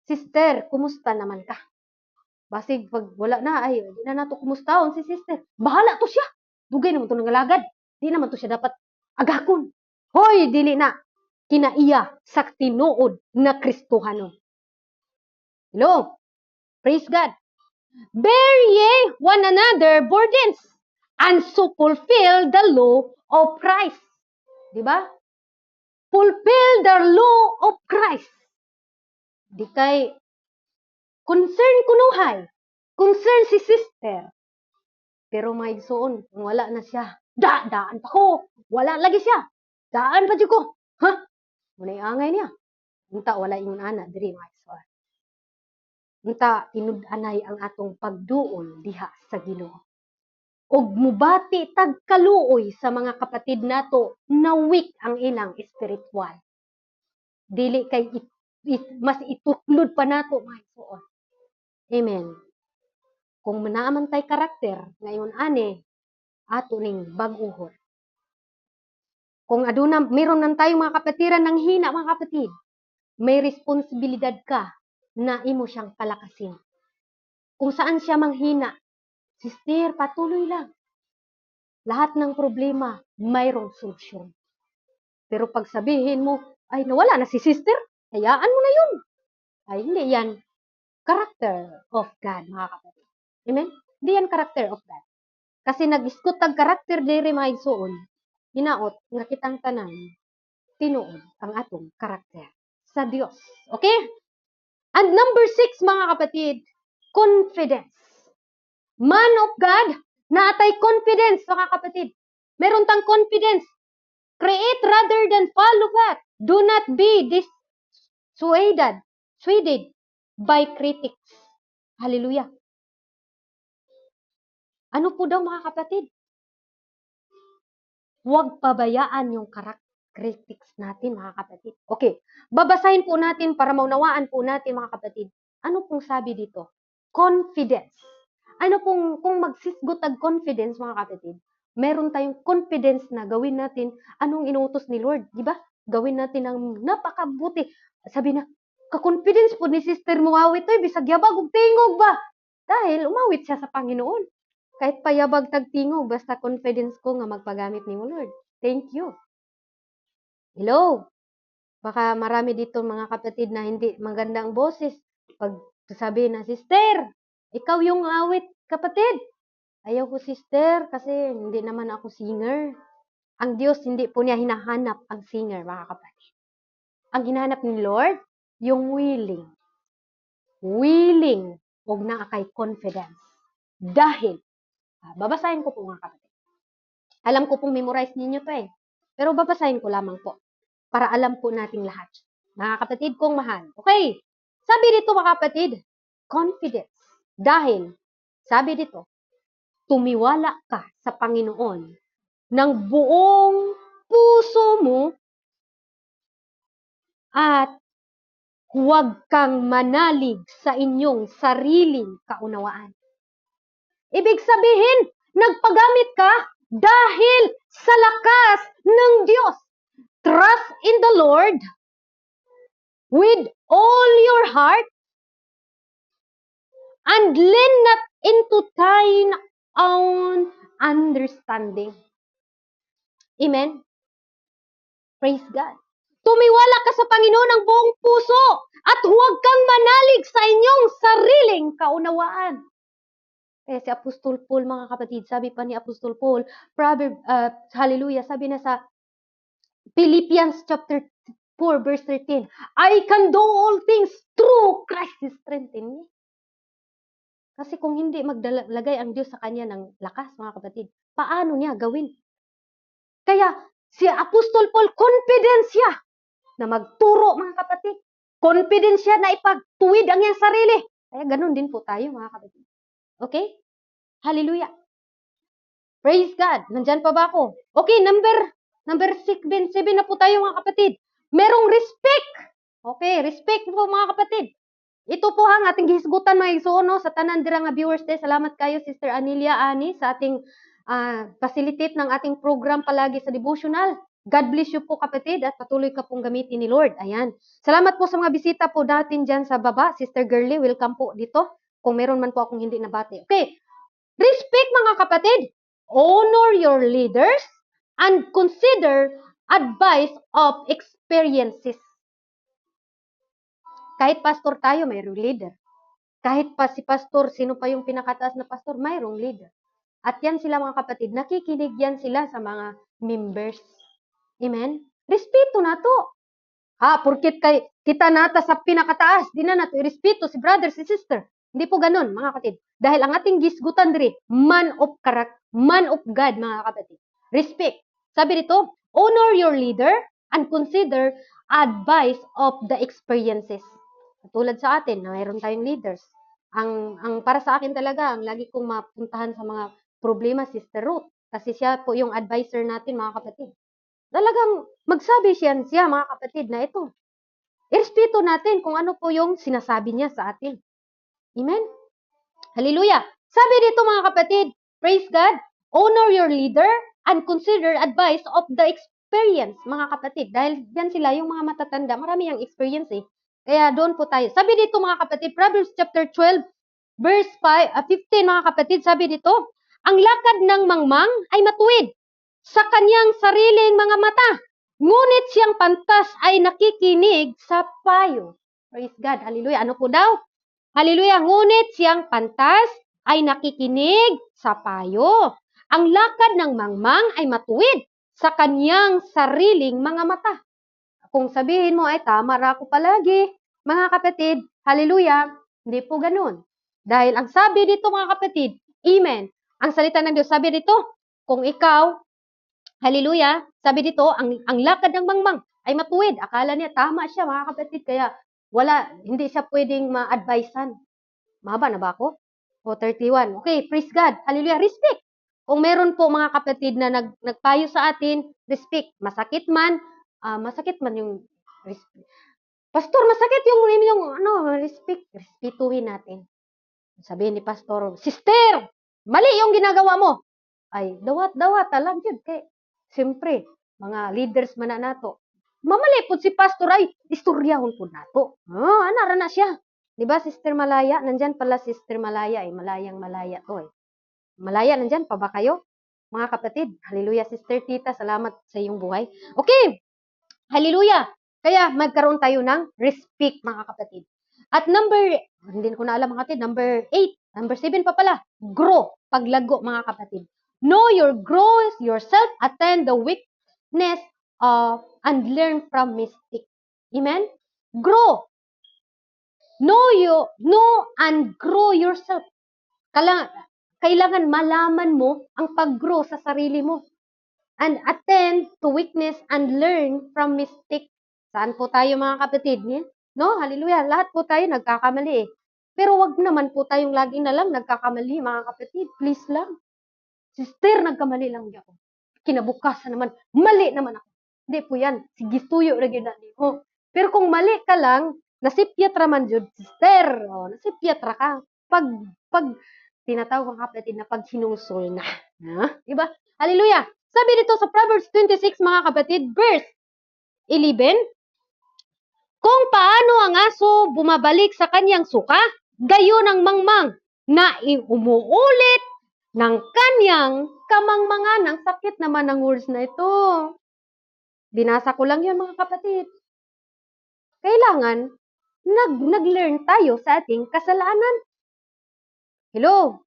Sister, kumusta naman ka? Pasig pag wala na, ay, di na nato kumustahon si sister. Bahala to siya. Dugay naman to nangalagad. Di naman to siya dapat agakon. Hoy, dili na. Kinaiya sa tinuod na Kristohanon. Hello? Praise God. Bear ye one another burdens and so fulfill the law of Christ. Diba? Fulfill the law of Christ. Di kay concern kunuhay. Concern si sister. Pero may igsoon, kung wala na siya, daan pa ko. Wala lagi siya. Daan pa dyan ko. Ha? Muna angay niya. Unta, wala yung anak, diri mga igsoon. Unta, inudanay ang atong pagduol diha sa Ginoo. Og mubati tagkaluoy sa mga kapatid nato na weak ang ilang spiritual. Dili kay mas ituklod pa nato mga igsoon. Amen. Kung manaaman tay karakter, ngayon ani, ato ning bag-uhor. Kung aduna, meron nan tayong mga kapatiran ng hina, mga kapatid, may responsibilidad ka na imo siyang palakasin. Kung saan siya manghina, sister, patuloy lang. Lahat ng problema, mayroong solusyon. Pero pag sabihin mo, ay nawala na si sister, hayaan mo na yun. Ay hindi yan character of God, mga kapatid. Amen? Hindi yan character of God. Kasi nag-iskot ang karakter diri mga igsoon, hinaot nga kitang tanan, tinuod ang atong karakter sa Dios. Okay? And number 6, mga kapatid, confidence. Man of God, naatay confidence, mga kapatid. Meron tang confidence. Create rather than follow back. Do not be dissuaded by critics. Hallelujah. Ano po daw, mga kapatid? Huwag pabayaan yung critics natin, mga kapatid. Okay, babasahin po natin para maunawaan po natin, mga kapatid. Ano pong sabi dito? Confidence. Ano pong, kung magsisgot ang confidence, mga kapatid, meron tayong confidence na gawin natin anong inuutos ni Lord, di ba? Gawin natin ang napakabuti. Sabi na, ka-confidence po ni Sister Muawit, bisag yabag ug tingog ba? Dahil umawit siya sa Panginoon. Kahit payabag tagtingog, basta confidence ko nga magpagamit ni mo, Lord. Thank you. Hello? Baka marami dito mga kapatid na hindi maganda ang boses. Pag sabi na, sister, ikaw yung awit, kapatid. Ayaw ko, sister, kasi hindi naman ako singer. Ang Diyos, hindi po niya hinahanap ang singer, mga kapatid. Ang hinahanap ni Lord, yung willing. Willing, huwag na kay confidence. Dahil, babasahin ko po mga kapatid. Alam ko pong memorize ninyo to eh. Pero babasahin ko lamang po. Para alam po nating lahat. Mga kapatid kong mahal. Okay. Sabi dito mga kapatid, confidence. Dahil, sabi dito, tumiwala ka sa Panginoon ng buong puso mo at huwag kang manalig sa inyong sariling kaunawaan. Ibig sabihin, nagpagamit ka dahil sa lakas ng Diyos. Trust in the Lord with all your heart and lean not into thine own understanding. Amen? Praise God. Tumiwala ka sa Panginoon ng buong puso at huwag kang manalig sa inyong sariling kaunawaan. Eh, si Apostol Paul, mga kapatid, sabi pa ni Apostol Paul, hallelujah, sabi na sa Philippians chapter 4, verse 13, I can do all things through Christ who strengthens me. Kasi kung hindi maglagay ang Diyos sa kanya ng lakas, mga kapatid, paano niya gawin? Kaya, si Apostol Paul, confidence siya na magturo, mga kapatid. Confidence siya na ipagtuwid ang iyang sarili. Kaya ganun din po tayo, mga kapatid. Okay? Hallelujah. Praise God. Nandyan pa ba ako? Okay, number 7 na po tayo, mga kapatid. Merong respect. Okay, respect po, mga kapatid. Ito po ang ating gihisgutan, mga igsoon, sa tanan dira nga viewers day. Salamat kayo, Sister Anelia Ani, sa ating facilitate ng ating program palagi sa devotional. God bless you po, kapatid, at patuloy ka pong gamitin ni Lord. Ayan. Salamat po sa mga bisita po natin dyan sa baba. Sister Girly, welcome po dito. Kung meron man po akong hindi nabati. Okay. Respect mga kapatid. Honor your leaders and consider advice of experiences. Kahit pastor tayo, mayroong leader. Kahit pa si pastor, sino pa yung pinakataas na pastor, mayroong leader. At yan sila mga kapatid, nakikinig yan sila sa mga members. Amen? Respeto na to. Porkit kita nata sa pinakataas, di na nato irespeto si brother, si sister. Hindi po ganun, mga kapatid. Dahil ang ating gisgutan diri, man of God, mga kapatid. Respect. Sabi dito, honor your leader and consider advice of the experiences. Tulad sa atin, na mayroon tayong leaders. Ang para sa akin talaga, ang lagi kong mapuntahan sa mga problema, Sister Ruth. Kasi siya po yung advisor natin, mga kapatid. Talagang magsabi siya, mga kapatid, na ito. Irespeto natin kung ano po yung sinasabi niya sa atin. Amen? Hallelujah! Sabi dito mga kapatid, praise God, honor your leader and consider advice of the experience, mga kapatid. Dahil yan sila, yung mga matatanda, marami yung experience eh. Kaya doon po tayo. Sabi dito mga kapatid, Proverbs chapter 12, verse 15, mga kapatid, sabi dito, ang lakad ng mangmang ay matuwid sa kanyang sariling mga mata. Ngunit siyang pantas ay nakikinig sa payo. Praise God. Hallelujah. Ano po daw? Hallelujah. Ngunit siyang pantas ay nakikinig sa payo. Ang lakad ng mangmang ay matuwid sa kanyang sariling mga mata. Kung sabihin mo ay tama ra ako palagi, mga kapatid, hallelujah, hindi po ganun. Dahil ang sabi dito mga kapatid, amen. Ang salita ng Diyos, sabi dito, kung ikaw, hallelujah, sabi dito, ang lakad ng mangmang ay matuwid. Akala niya tama siya mga kapatid, kaya hindi siya pwedeng ma-advisean. Mahaba na ba ako? O 31. Okay, praise God. Hallelujah, respect. Kung meron po mga kapatid na nagpayo sa atin, respect. Masakit man yung respect. Pastor, masakit yung respect. Respetuhin natin. Sabihin ni Pastor, sister, mali yung ginagawa mo. Ay, dawat alam yun. Kaya, siyempre, mga leaders man na nato. Mamali po si Pastor ay istoryahon po nato. Anara na siya. Diba, Sister Malaya? Nandyan pala Sister Malaya eh. Malayang Malaya to eh. Malaya, nandyan pa ba kayo? Mga kapatid, hallelujah, Sister Tita, salamat sa iyong buhay. Okay, hallelujah. Kaya magkaroon tayo ng respect, mga kapatid. At hindi ko na alam mga kapatid, number 8, number 7 pa pala, grow, paglago, mga kapatid. Know your growth yourself, attend the weakness and learn from mistake. Amen? Grow. Know and grow yourself. Kailangan malaman mo ang pag-grow sa sarili mo. And attend to weakness and learn from mistake. Saan po tayo mga kapatid? No? Hallelujah. Lahat po tayo nagkakamali eh. Pero wag naman po tayong lagi na lang nagkakamali mga kapatid. Please lang. Sister, nagkamali lang ako. Kinabukasan naman, mali naman ako. Hindi po yan. Sige, tuyo na ginali mo. Pero kung mali ka lang, nasipyat raman jud, sister. Nasipyat ra ka. Pag tinatawag ang kapatid na pag sinusol na. Diba? Hallelujah. Sabi dito sa Proverbs 26, mga kapatid, verse 11, kung paano ang aso bumabalik sa kanyang suka, gayon ang mangmang na umuulit ng kanyang kamangmangan. Ang sakit naman ng words na ito. Binasa ko lang yun, mga kapatid. Kailangan, nag-learn tayo sa ating kasalanan. Hello?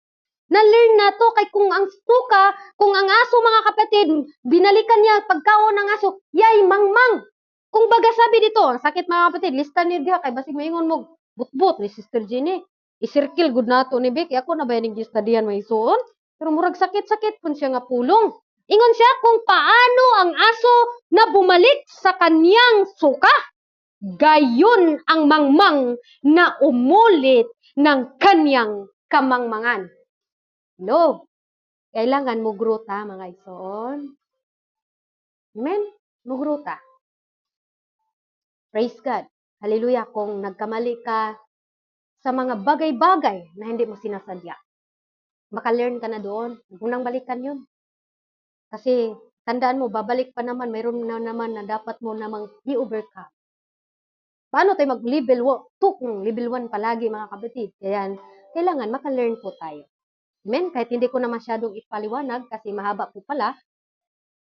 Na-learn na to kay kung ang aso, mga kapatid, binalikan niya pagkaon ng aso, yay, mangmang. Kung baga sabi dito, ang sakit mga kapatid, lista ni diha kay basig maingon mo, butbut ni Sister Jenny. I-circle good nato ni Becky. Ako na ba yung gistadihan may isuon? Pero murag sakit-sakit pun siya nga pulong. Ingon siya kung paano ang aso na bumalik sa kanyang suka, gayon ang mangmang na umulit ng kanyang kamangmangan. Hello? Kailangan mugruta, mga igsoon. Amen? Mugruta. Praise God. Hallelujah. Kung nagkamali ka sa mga bagay-bagay na hindi mo sinasadya, maka-learn ka na doon. Huwag mo nang balikan yun. Kasi, tandaan mo, babalik pa naman, mayroon na naman na dapat mo namang i-overcome. Paano tayo mag-level 2 kung level 1 palagi, mga kapatid? Kaya, kailangan maka-learn po tayo. Amen? Kahit hindi ko na masyadong ipaliwanag kasi mahaba po pala.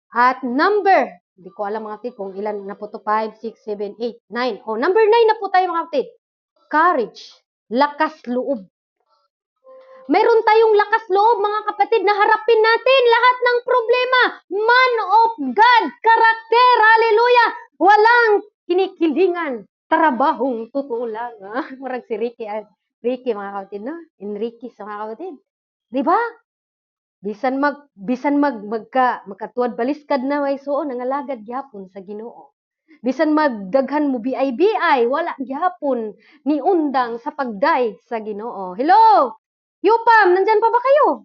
At number, hindi ko alam mga kapatid kung ilan na po to, 5, 6, 7, 8, 9. O, number 9 na po tayo mga kapatid. Courage, lakas loob. Meron tayong lakas loob mga kapatid na harapin natin lahat ng problema. Man of God, karakter, hallelujah. Walang kinikilingan, trabahong totoo lang. Marag si Ricky mga kapatid, no? Enrique sa mga kapatid. Di ba? Bisan magkatuad baliskad na may suon ang alagad gyapon sa Ginoo. Bisan magdaghan mo biay wala gyapon ni undang sa pagday sa Ginoo. Hello. Yupam, nandyan pa ba kayo?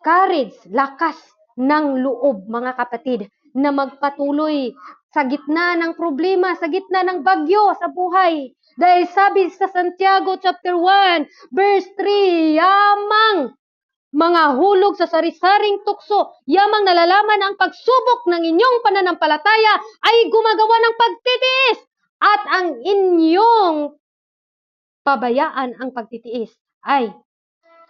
Courage, lakas ng loob mga kapatid na magpatuloy sa gitna ng problema, sa gitna ng bagyo sa buhay. Dahil sabi sa Santiago chapter 1, verse 3, yamang mga hulog sa sari-saring tukso, yamang nalalaman ang pagsubok ng inyong pananampalataya ay gumagawa ng pagtitiis at ang inyong pabayaan ang pagtitiis ay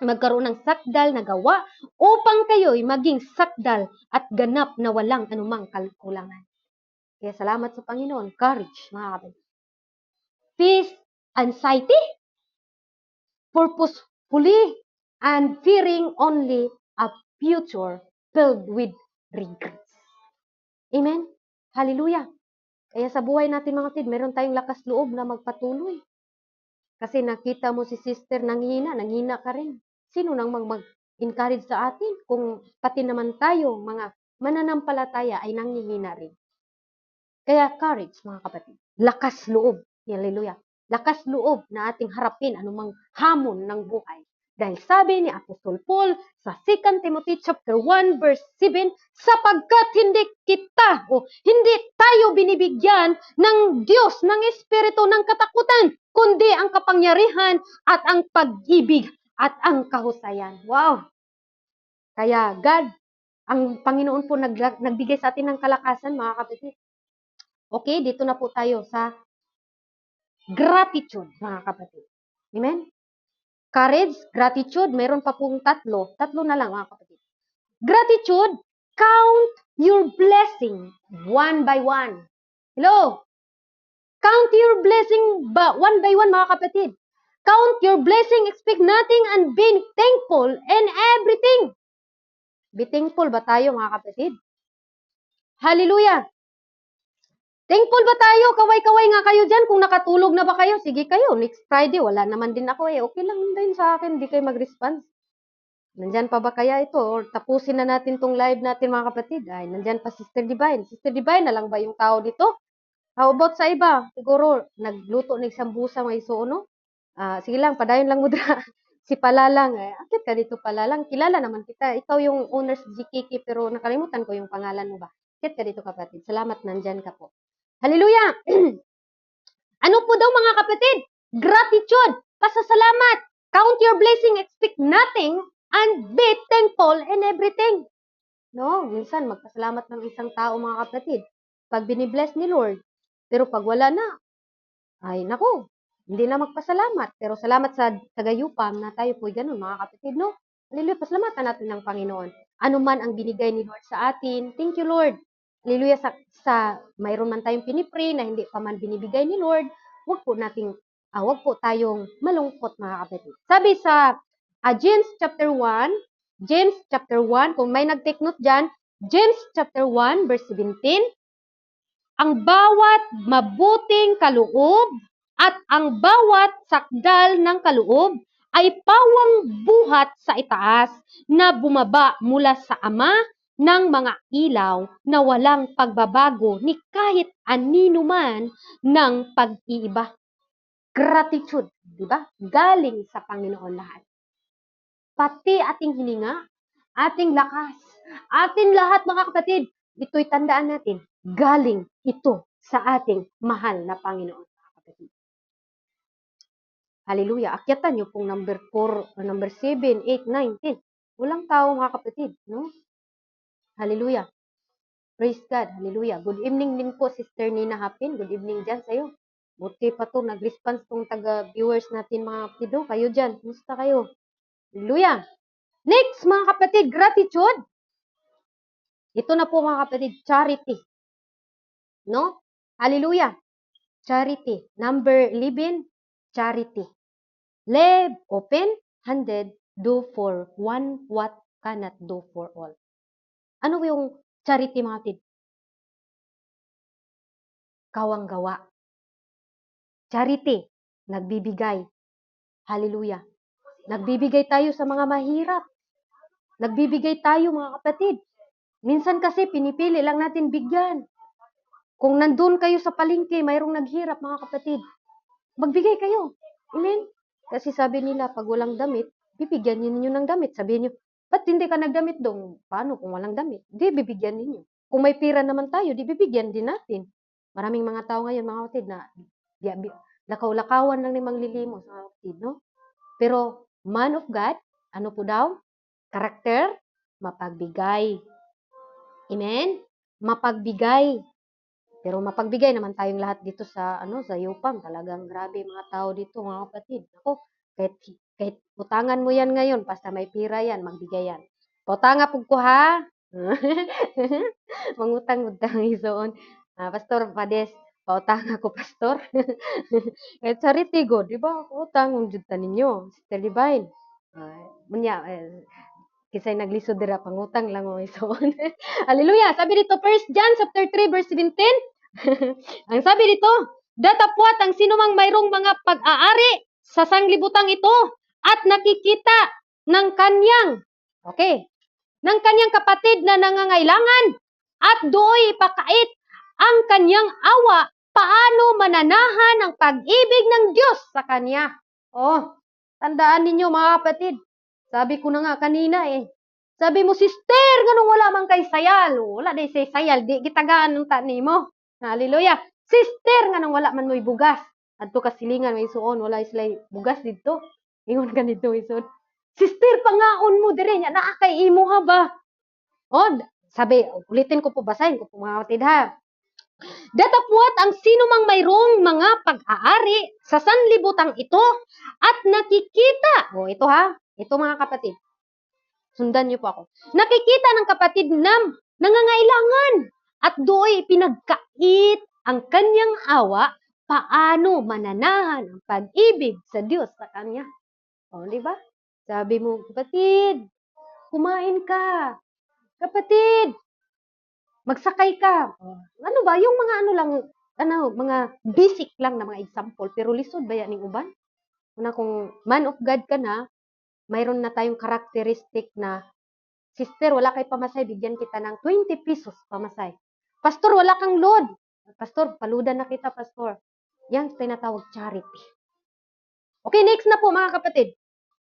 magkaroon ng sakdal na gawa upang kayo'y maging sakdal at ganap na walang anumang kakulangan. Kaya salamat sa Panginoon. Courage, mga kapatid. Peace, anxiety, purposefully, and fearing only a future filled with regrets. Amen? Hallelujah. Kaya sa buhay natin mga kapatid, meron tayong lakas loob na magpatuloy. Kasi nakita mo si sister nanghina ka rin. Sino nang mag-encourage sa atin kung pati naman tayo, mga mananampalataya, ay nanghihina rin. Kaya courage, mga kapatid. Lakas loob. Hallelujah. Lakas loob na ating harapin anumang hamon ng buhay. Dahil sabi ni Apostol Paul sa 2 Timothy chapter 1 verse 7, sapagkat hindi tayo binibigyan ng Diyos ng espiritu ng katakutan, kundi ang kapangyarihan at ang pag-ibig at ang kahusayan. Wow! Kaya God, ang Panginoon po nagbigay sa atin ng kalakasan, mga kapatid. Okay, dito na po tayo sa gratitude, mga kapatid. Amen? Courage, gratitude, meron pa pong tatlo. Tatlo na lang, mga kapatid. Gratitude, count your blessing one by one. Hello? Count your blessing one by one, mga kapatid. Count your blessing, expect nothing, and be thankful in everything. Be thankful ba tayo, mga kapatid? Hallelujah! Thankful ba tayo? Kaway-kaway nga kayo dyan. Kung nakatulog na ba kayo, sige kayo. Next Friday, wala naman din ako eh. Okay lang din sa akin. Hindi kayo mag-response. Nandyan pa ba kaya ito? Or tapusin na natin tong live natin mga kapatid. Ay, nandyan pa Sister Divine. Sister Divine na lang ba yung tao dito? How about sa iba? Siguro, nagluto ng sambusa may no? Sige lang, padayon lang mo dra. Si Palalang. Akit ka dito Palalang. Kilala naman kita. Ikaw yung owner sa GKK pero nakalimutan ko yung pangalan mo ba? Akit ka dito kapatid. Salamat, nandyan ka po. Hallelujah! Ano po daw mga kapatid? Gratitude, pasasalamat, count your blessing, expect nothing, and be thankful in everything. No, minsan magpasalamat ng isang tao mga kapatid. Pag binibless ni Lord, pero pag wala na, ay nako, hindi na magpasalamat. Pero salamat sa tagayupam na tayo po'y ganun mga kapatid, no? Hallelujah, pasalamatan natin ng Panginoon. Ano man ang binigay ni Lord sa atin, thank you Lord. Hallelujah, sa mayroon man tayong pinipray na hindi pa man binibigay ni Lord, wag po tayong malungkot mga kapatid. Sabi sa James chapter 1, kung may nag-take note dyan, James chapter 1 verse 17, ang bawat mabuting kaloob at ang bawat sakdal ng kaloob ay pawang buhat sa itaas na bumaba mula sa Ama ng mga ilaw na walang pagbabago ni kahit anino man ng pag-iiba. Gratitude, di ba? Galing sa Panginoon lahat. Pati ating hininga, ating lakas, ating lahat mga kapatid, ito'y tandaan natin, galing ito sa ating mahal na Panginoon mga kapatid. Hallelujah. Akyatan niyo pong number 4, number 7, 8, 9, 10. Walang tao mga kapatid, no? Hallelujah. Praise God. Hallelujah. Good evening din po, Sister Nina Hapin. Good evening dyan sa'yo. Buti pa 'to, nag-response 'tong taga-viewers natin mga kapatid, oh. Kayo diyan, kumusta kayo? Hallelujah! Next, mga kapatid, gratitude. Ito na po mga kapatid, charity. No? Hallelujah! Charity. Number 11, charity. Live open-handed, do for one what cannot do for all. Ano yung charity mga kapatid? Kawang-gawa. Charity, nagbibigay. Hallelujah. Nagbibigay tayo sa mga mahirap. Nagbibigay tayo mga kapatid. Minsan kasi pinipili lang natin bigyan. Kung nandun kayo sa palengke, mayroong naghirap mga kapatid, magbigay kayo. Amen? Kasi sabi nila, pag walang damit, bibigyan ninyo ng damit. Sabihin nyo, ba't hindi ka nagdamit dong? Paano kung walang damit? Di, bibigyan ninyo. Kung may pira naman tayo, di bibigyan din natin. Maraming mga tao ngayon, mga kapatid, na lakaw-lakawan lang ni manglilimo sa kapatid, no? Pero, man of God, ano po daw? Karakter, mapagbigay. Amen? Mapagbigay. Pero mapagbigay naman tayong lahat dito sa sa Yupam. Talagang grabe mga tao dito, mga kapatid. Ako, kahit utangan mo yan ngayon, basta may pira yan, magbigay yan. Pautanga po ko ha. Mangutang-utang isoon. Pastor Pades, pautang ako, Pastor. Kahit charity go, di ba? Utang ang juta ninyo. Sister Divine. Munya, kisay naglisod dira, pangutang lang mo isoon. Hallelujah! Sabi dito, 1 John chapter 3, verse 17. Ang sabi dito, datapwat ang sinumang mayroong mga pag-aari sa sanglibutang ito at nakikita ng kanyang, okay, ng kanyang kapatid na nangangailangan at do'y ipakait ang kanyang awa, paano mananahan ang pag-ibig ng Diyos sa kanya. Oh, tandaan ninyo mga kapatid, sabi ko na nga kanina sabi mo, sister, ganun wala man kay sayal. Wala day say sayal, di gitagaan ng tani mo. Hallelujah. Sister, ganun wala man mo'y bugas. Adto kasilingan may suon, wala sila bugas dito. Ingon ka dito, isuon. Sister, pangaon mo dire nya naa kay imo ha ba? Oh, sabi, ulitin ko po, basahin ko po mga kapatid ha. Datapwat ang sino mang mayroong mga pag-aari sa sanlibutang ito at nakikita. Oh, ito ha. Ito mga kapatid. Sundan niyo po ako. Nakikita ng kapatid na nangangailangan at do'y pinagkait ang kanyang awa, paano mananahan ang pag-ibig sa Diyos sa kanya. O, di ba? Sabi mo, kapatid, kumain ka. Kapatid, magsakay ka. Ano ba? Yung mga mga basic lang na mga example, pero lisod ba yan ng uban? Una, kung man of God ka na, mayroon na tayong karakteristik na, sister, wala kay pamasay, bigyan kita ng 20 pesos pamasay. Pastor, wala kang load. Pastor, paludan na kita, pastor. Yan tinatawag charity. Okay, next na po mga kapatid.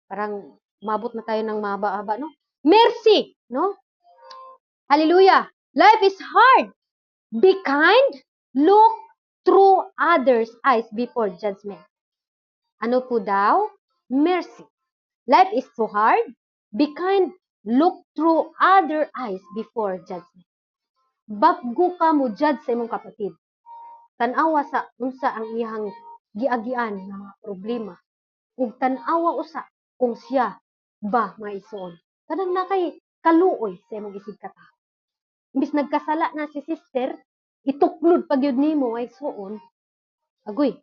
Parang umabot na tayo ng mahaba-haba, no? Mercy, no? Hallelujah. Life is hard. Be kind. Look through others' eyes before judgment. Ano po daw? Mercy. Life is so hard. Be kind. Look through other eyes before judgment. Bago ka mo judge sa imong kapatid, tanawa sa unsa ang iyang giagian nga mga problema, ug tanawa usa kung siya ba maison. Kanang nakay kaluoy sa imong isig kata. Imbis nagkasala na si sister, ituklod pa gyud nimo ay suon. Agoy,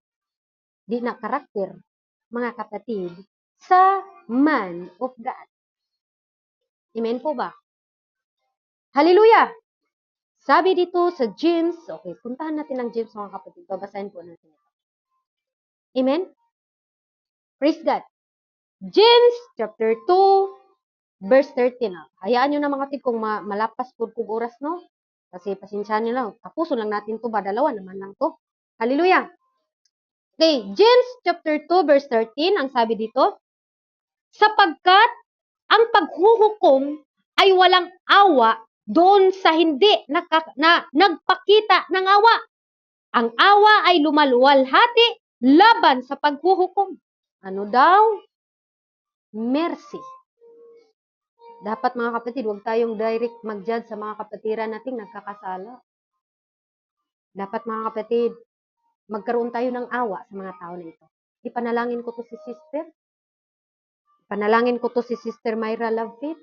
di na karakter mga kapatid sa man of God. Amen po ba? Hallelujah! Sabi dito sa James, okay, puntahan natin ang James mga kapatid. Babasahin po natin ito. Amen? Praise God. James chapter 2, verse 13. Hayaan nyo na mga kapatid kung malapas po kung oras, no? Kasi pasensyahan nyo lang. Tapuso lang natin to ba? Dalawa naman lang to. Hallelujah. Okay, James chapter 2, verse 13. Ang sabi dito, sapagkat ang paghuhukom ay walang awa doon sa hindi nagpakita ng awa. Ang awa ay lumaluwalhati laban sa paghuhukom. Ano daw? Mercy. Dapat mga kapatid, huwag tayong direct mag-judge sa mga kapatiran nating nagkakasala. Dapat mga kapatid, magkaroon tayo ng awa sa mga tao na ito. Ipanalangin ko to si sister. Panalangin ko to si Sister Myra Lovefit.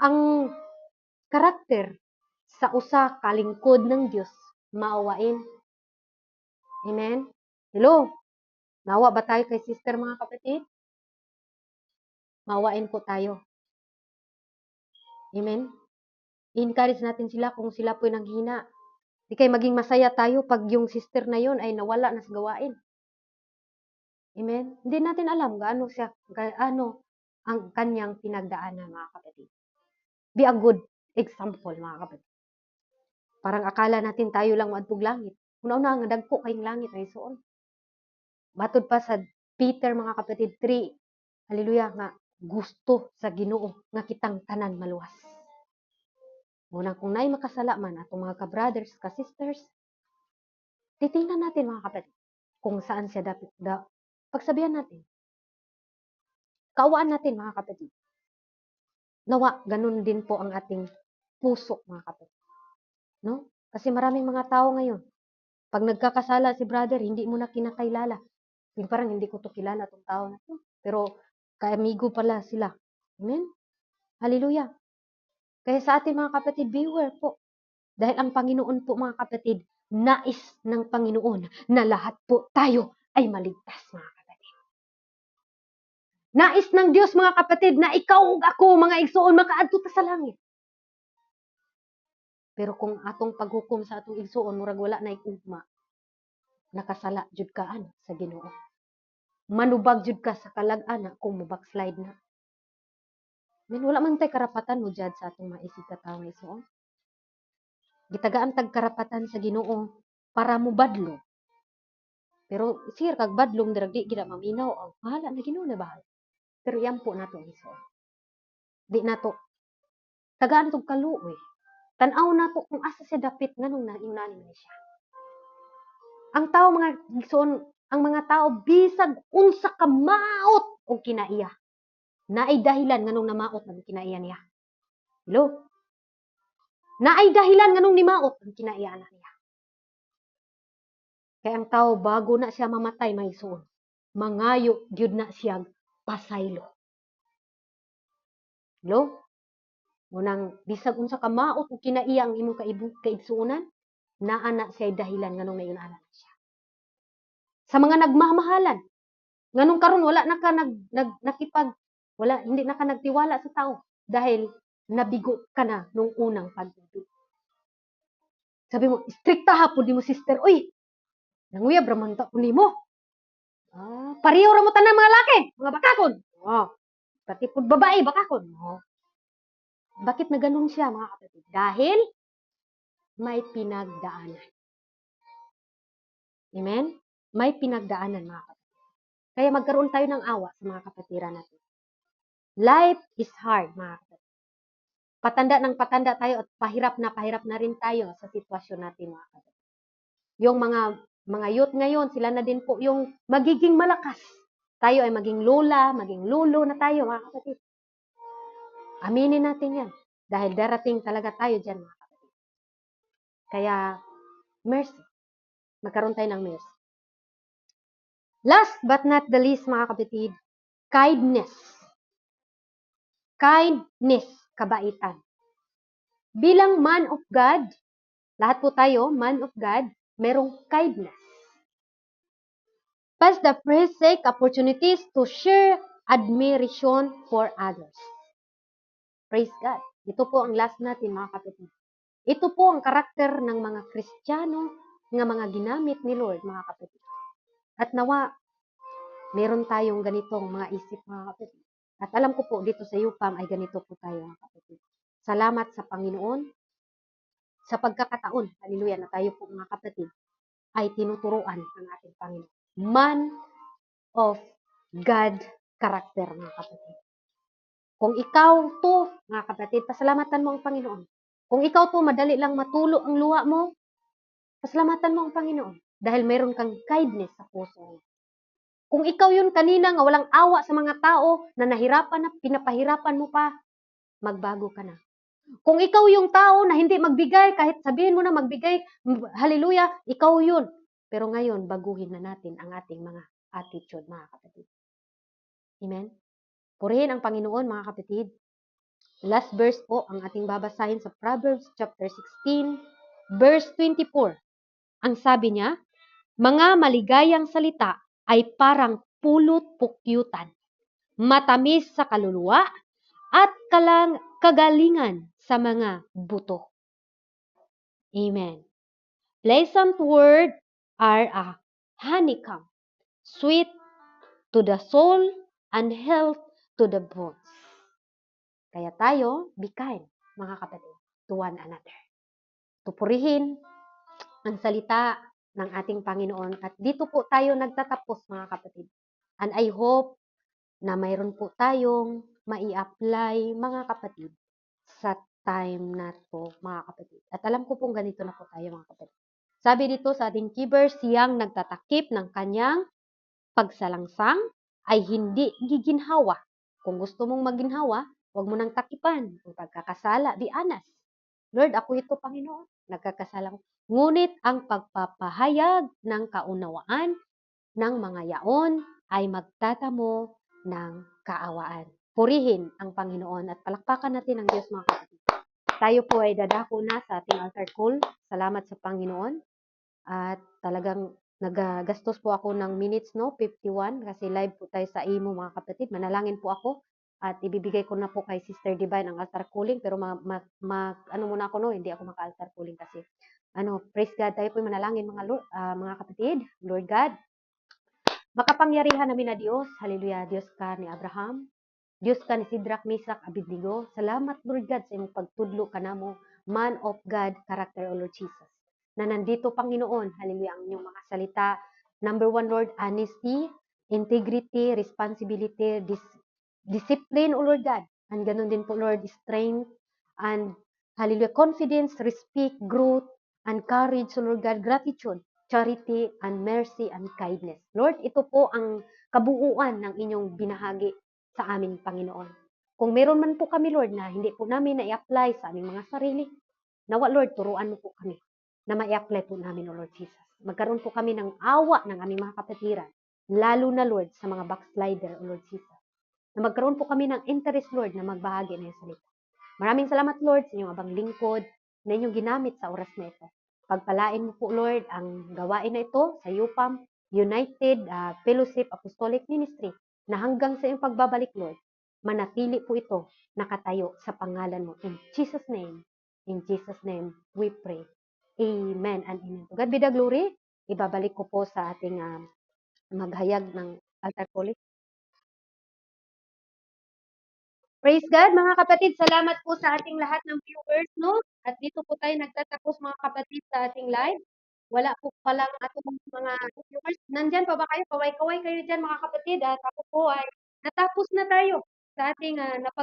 Ang karakter sa usa ka lingkod ng Dios maawain. Amen? Hello? Nawa ba tayo kay sister mga kapatid? Maawain po tayo. Amen? I-encourage natin sila kung sila po'y nanghina. Di kayo maging masaya tayo pag yung sister na yun ay nawala na sa gawain. Amen? Hindi natin alam gaano ang kanyang pinagdaanan mga kapatid. Be a good example mga kapatid. Parang akala natin tayo lang maadtog langit. Una-una nga dagko kayong langit ay suon. Matod pa sa Peter mga kapatid 3. Hallelujah nga gusto sa Ginoo nga kitang tanan maluwas. Muna kung naay makasala man atong mga ka-brothers, ka-sisters, titingnan natin mga kapatid kung saan siya dapat pagsabihan natin. Kaawaan natin mga kapatid. Nawa, ganun din po ang ating puso mga kapatid. No? Kasi maraming mga tao ngayon, pag nagkakasala si brother, hindi mo na kinakailala. Yung parang hindi ko to kilala tong tao na to. Pero kaamigo pala sila. Amen? Hallelujah. Kaya sa ating mga kapatid, beware po. Dahil ang Panginoon po mga kapatid, nais ng Panginoon na lahat po tayo ay maligtas mga kapatid. Nais ng Diyos mga kapatid na ikaw ug ako mga igsoon makaadto ta sa langit. Pero kung atong paghukom sa atong igsoon murag wala na ugma, nakasala jud ka ana sa Ginoo. Manubag jud ka sa kalag-ana kung mo-backslide na. Wala man tay karapatan mo jud sa atong maisig ka tawo igsoon. Gitagaan tag karapatan sa Ginoo para mo badlo. Pero sir kag badlong diragdi gid maminaw ang bahala na Ginoo na bahala. Pero yan po nato igsoon. Di nato tagaan tog kaluoy. Tan-aw nato kung asa siya dapit nganong naingnanin ni siya. Ang tao mga igsoon, ang mga tao bisag unsa ka maot og kinaiya. Naay dahilan nganong namaot ang kinaiya niya. Hello? Naay dahilan nganong nimaot ang kinaiya niya. Kaya ang tao bago na siya mamatay may igsoon, mangayo gyud na siya pasaylo. Hello? Munang bisag unsa ka maot og kinaiya ang imong kaigsuonan, naa na siya dahilan nganong nayon-ana na siya. Sa mga nagmamahalan, nganong karon wala na ka hindi na ka nagtiwala sa tao dahil nabigo ka na nung unang pag-ibig. Sabi mo, strikta hapon di mo sister, uy, nanguyab raman ta ko nimo. Pareho ra mo tanan mga laki, mga bakakon. Pati pud babae bakakon. Bakit na ganun siya mga kapatid? Dahil may pinagdaanan. Amen? May pinagdaanan mga kapatid. Kaya magkaroon tayo ng awa sa mga kapatiran natin. Life is hard mga kapatid. Patanda ng patanda tayo at pahirap na rin tayo sa sitwasyon natin mga kapatid. Yung mga youth ngayon, sila na din po yung magiging malakas. Tayo ay maging lola, maging lolo na tayo mga kapatid. Aminin natin yan. Dahil darating talaga tayo dyan mga kapatid. Kaya, mercy. Magkaroon tayo ng mercy. Last but not the least mga kapatid, kindness. Kindness, kabaitan. Bilang man of God, lahat po tayo, man of God, merong kindness. Pass the first sake opportunities to share admiration for others. Praise God. Ito po ang last natin mga kapatid. Ito po ang karakter ng mga Kristiyano nga mga ginamit ni Lord mga kapatid. At nawa, meron tayong ganitong mga isip mga kapatid. At alam ko po dito sa UPAM ay ganito po tayo mga kapatid. Salamat sa Panginoon sa pagkakataon, hallelujah, na tayo po mga kapatid ay tinuturuan ng ating Panginoon. Man of God character mga kapatid. Kung ikaw to, mga kapatid, pasalamatan mo ang Panginoon. Kung ikaw to, madali lang matulo ang luha mo, pasalamatan mo ang Panginoon. Dahil meron kang kindness sa puso mo. Kung ikaw yun kanina nga walang awa sa mga tao na nahirapan na, pinapahirapan mo pa, magbago ka na. Kung ikaw yung tao na hindi magbigay, kahit sabihin mo na magbigay, hallelujah, ikaw yun. Pero ngayon, baguhin na natin ang ating mga attitude, mga kapatid. Amen? Purihin ang Panginoon, mga kapatid. Last verse po ang ating babasahin sa Proverbs chapter 16, verse 24. Ang sabi niya, mga maligayang salita ay parang pulot pukyutan, matamis sa kaluluwa at kagalingan sa mga buto. Amen. Pleasant words are a honeycomb, sweet to the soul and health to the bones. Kaya tayo, be kind, mga kapatid, to one another. Tupurihin ang salita ng ating Panginoon. At dito po tayo nagtatapos, mga kapatid. And I hope na mayroon po tayong mai-apply, mga kapatid, sa time na to, mga kapatid. At alam ko pong ganito na po tayo, mga kapatid. Sabi dito sa ating key verse, siyang nagtatakip ng kanyang pagsalangsang ay hindi giginhawa. Kung gusto mong maginhawa, huwag mo nang takipan. Kung pagkakasala, di anas. Lord, ako ito, Panginoon, nagkakasalang. Ngunit ang pagpapahayag ng kaunawaan ng mga yaon ay magtatamo ng kaawaan. Purihin ang Panginoon at palakpakan natin ang Diyos, mga kapatid. Tayo po ay dadako na sa ating altar call. Salamat sa Panginoon. At talagang nagagastos po ako ng minutes, no? 51, kasi live po tayo sa imo, mga kapatid. Manalangin po ako at ibibigay ko na po kay Sister Divine ang altar calling, pero ano muna ako, no? Hindi ako maka-altar calling kasi praise God, tayo po manalangin, mga kapatid. Lord God, makapangyarihan namin na Diyos, hallelujah, Diyos ka ni Abraham, Diyos ka ni Sidrak, Misak, Abednego. Salamat, Lord God, sa imong pagtudlo ka namo, man of God, character, O Lord Jesus. Na nandito, Panginoon, hallelujah, ang inyong mga salita. Number one, Lord, honesty, integrity, responsibility, discipline, O Lord God. And ganun din po, Lord, strength, and hallelujah, confidence, respect, growth, and courage, O Lord God, gratitude, charity, and mercy, and kindness. Lord, ito po ang kabuuan ng inyong binahagi sa aming Panginoon. Kung meron man po kami, Lord, na hindi po namin na-apply sa aming mga sarili, nawa, Lord, turuan mo po kami na ma-apply po namin, O Lord Jesus. Magkaroon po kami ng awa ng aming mga kapatiran, lalo na, Lord, sa mga backslider, O Lord Jesus. Na magkaroon po kami ng interest, Lord, na magbahagi ng salita. Maraming salamat, Lord, sa inyong abang lingkod na inyong ginamit sa oras na ito. Pagpalain mo po, Lord, ang gawain na ito sa UPAM, United Fellowship Apostolic Ministry, na hanggang sa iyong pagbabalik, Lord, manatili po ito nakatayo sa pangalan mo. In Jesus' name, we pray. Amen and amen. To God be the glory. Ibabalik ko po sa ating maghayag ng altar call. Praise God, mga kapatid. Salamat po sa ating lahat ng viewers, no? At dito po tayo nagtatapos, mga kapatid, sa ating live. Wala po palang atong mga viewers. Nandyan pa ba kayo? Kaway-kaway kayo dyan, mga kapatid. At ako po ay natapos na tayo sa ating